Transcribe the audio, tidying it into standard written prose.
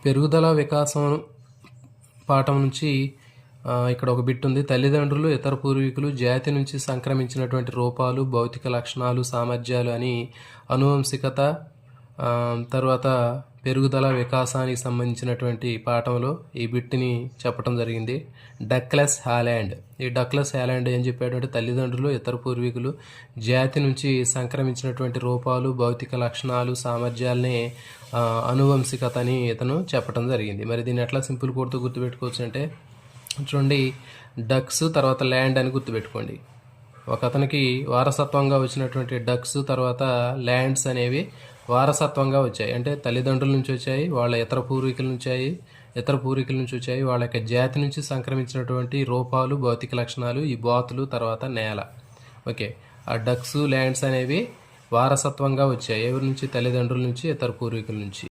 పెరుగుదల వికాసం పాఠం నుంచి ఇక్కడ ఒక బిట్ ఉంది. తల్లిదండ్రులు, ఇతర పూర్వీకులు, జాతి నుంచి సంక్రమించినటువంటి రూపాలు, భౌతిక లక్షణాలు, సామర్థ్యాలు అని అనువంశికత, తర్వాత పెరుగుదల వికాసానికి సంబంధించినటువంటి పాఠంలో ఈ బిట్ని చెప్పడం జరిగింది. Douglas Holland. ఈ డగ్లస్ హాలాండ్ ఏం చెప్పాడంటే తల్లిదండ్రులు, ఇతర పూర్వీకులు, జాతి నుంచి సంక్రమించినటువంటి రూపాలు, భౌతిక లక్షణాలు, సామర్థ్యాలని అనువంశికత అని ఇతను చెప్పడం జరిగింది. మరి దీన్ని ఎట్లా సింపుల్ కోడ్తో గుర్తుపెట్టుకోవచ్చు అంటే చూడండి, డక్స్ తర్వాత ల్యాండ్ అని గుర్తుపెట్టుకోండి. ఒక అతనికి వారసత్వంగా వచ్చినటువంటి డక్స్ తర్వాత ల్యాండ్స్ అనేవి వారసత్వంగా వచ్చాయి. అంటే తల్లిదండ్రుల నుంచి వచ్చాయి, వాళ్ళ ఇతర పూర్వీకుల నుంచి వచ్చాయి, వాళ్ళ యొక్క జాతి నుంచి సంక్రమించినటువంటి రూపాలు, భౌతిక లక్షణాలు, ఈ బాతులు తర్వాత నేల. ఓకే, ఆ డక్స్ ల్యాండ్స్ అనేవి వారసత్వంగా వచ్చాయి. ఎవరి నుంచి? తల్లిదండ్రుల నుంచి, ఇతర పూర్వీకుల నుంచి.